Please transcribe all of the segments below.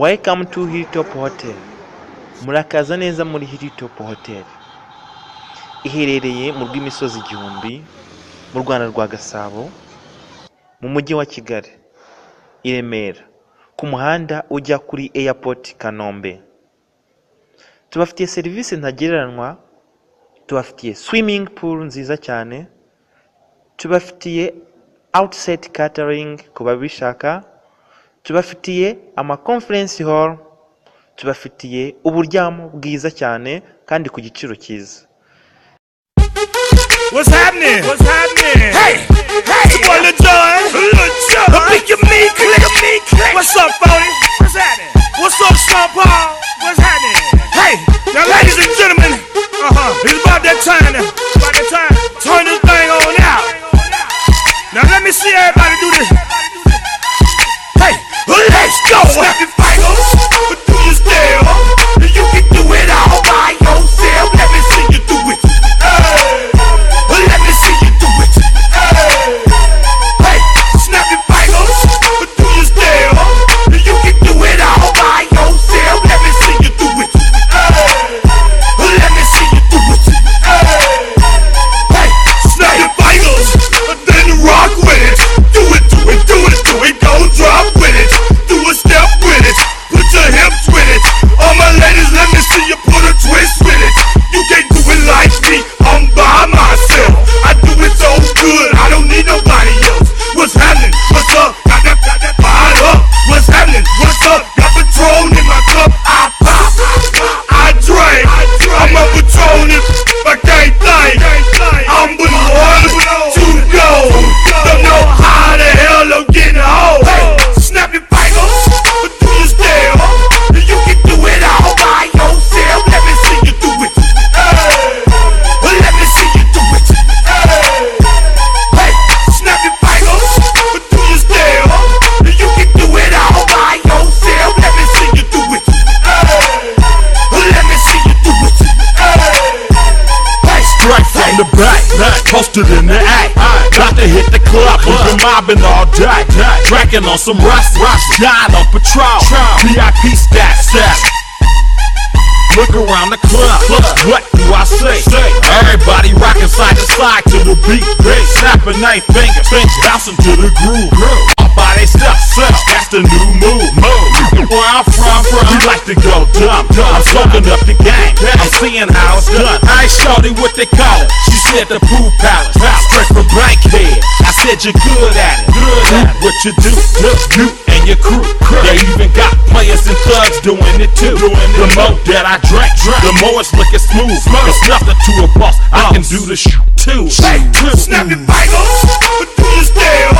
Welcome to Hilltop Hotel. Murakaza neza muri Hilltop Hotel. Iherereye mu rw'imisozi igihumbi mu Rwanda rwa Gasabo mu mujyi wa Kigali i Remera ku muhanda ujya kuri Airport Kanombe. Tubafitiye serivisi ntagereranywa, tubafitiye swimming pool nziza cyane, tubafitiye outside catering ku babishaka, tubafitiye ama conference hall, tubafitiye uburyamo bwiza cyane kandi ku giciro cyiza. What's happening? What's happening? Hey, hey, it's your boy Lil Jon. Pick your me, click. What's up, Phony? What's happening? What's up, Sean Paul? What's happening? Hey, now ladies and gentlemen, it's about that time now. About that time. Turn this thing on out. Now let me see everybody do this. Hey, let's go. Snap your fingers, but do you still? You can do it all by yourself. Let me see you do it. Hey, let me see you do it. Hey, snap your fingers, but do you still? You can do it all by yourself. Let me see you do it. Let me see you do it. Hey, snap your fingers, but then rock with it. Do it, do it, do it, do it. Don't drop with it. Do a step with it. Put your hips with it. All my ladies, let me see you put a twist with it. You can't do it like me. I'm by myself. I do it so good. I don't need nobody else. What's happening? What's up? Got that fired up. What's happening? What's up? Got Patron in my cup. I pop. I drink. I'm a Patronus. I can't think. I'm with one to go. Don't know how the hell I'm getting home. Hey, snap your fingers, but do you still? You can do it all by yourself. Let me see you do it. Let me see you do it. Hey, snap your fingers, but do you still? You can do it all by yourself. Let me see you do it. Let me see you do it. Hey, Straight from the back, posted in the act. Got to hit the club, we've been mobbing all day. Drinking on some rust, dying on patrol. VIP stats. Look around the club, what do I say? Everybody rocking side to side to the beat. Snapping their fingers, bouncing to the groove. All by they step, that's the new move. Where I'm from, we like to go dumb. I'm soaking up the game, I'm seeing how it's done. I ain't shorty what they call it, she said the pool palace. Straight from Bankhead, I said you're good at it. What you do, you and your crew. They even got players and thugs doing it too. The more that I drink, the more it's looking smooth. It's nothing to a boss, I can do the too. hey, snap your fingers, but do you still?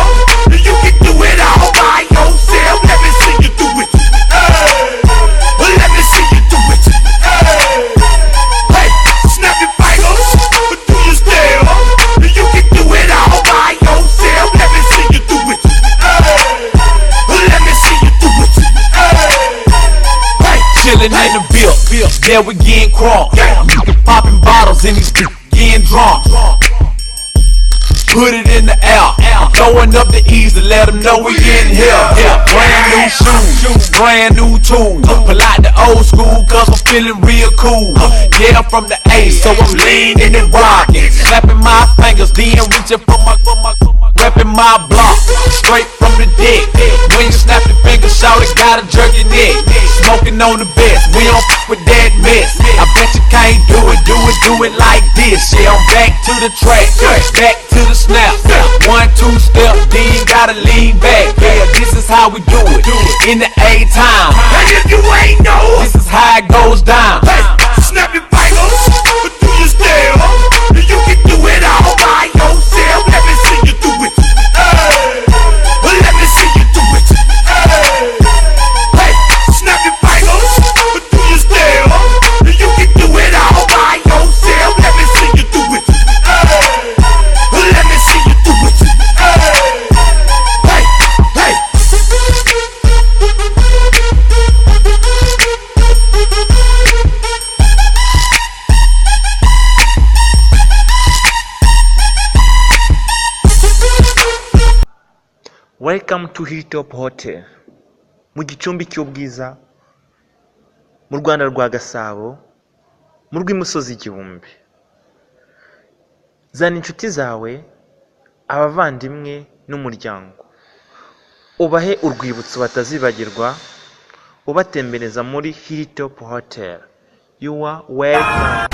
You can do it all by yourself. Let me see you do it. Let me see you do it. Hey, snap your fingers, but do you still? You can do it all by yourself. Let me see you do it. Let me see you do it. Hey, Chillin' in the bill, yeah, we getting crunk. Popping bottles in these getting drunk. Put it in the air, throwing up the ease to let them know we in here. Brand new shoes, brand new tools. Pull out the old school cause I'm feeling real cool. Yeah, I'm from the A, so I'm leaning and rocking. Slapping my fingers, then reaching for my repping my block. Straight from the dick. When you snap your fingers, shout it, gotta jerk your neck. Smoking on the best, we don't f with that mess. I bet you can't do it like this. Yeah, I'm back to the track, back to the snap. 1, 2 step, then you gotta lean back. Yeah, this is how we do it in the A time. and if you ain't know, This is how it goes down. hey, snap your fingers, but do you still? You can do it all by yourself. Let me see you do it. Let me see you do it. Hey, snap your fingers, but do you still? You can do it all by yourself. Let me see you do it. Let me see you do it. Hey, hey. Welcome to Hilltop Hotel. Mu gicumbi cy'ubwiza mu Rwanda rwa Gasabo, mu rw'imisozi igihumbi. Zana inshuti zawe, abavandimwe n'umuryango, ubahe urwibutso batazibagirwa, ubatembereza muri Hilltop Hotel. You are welcome.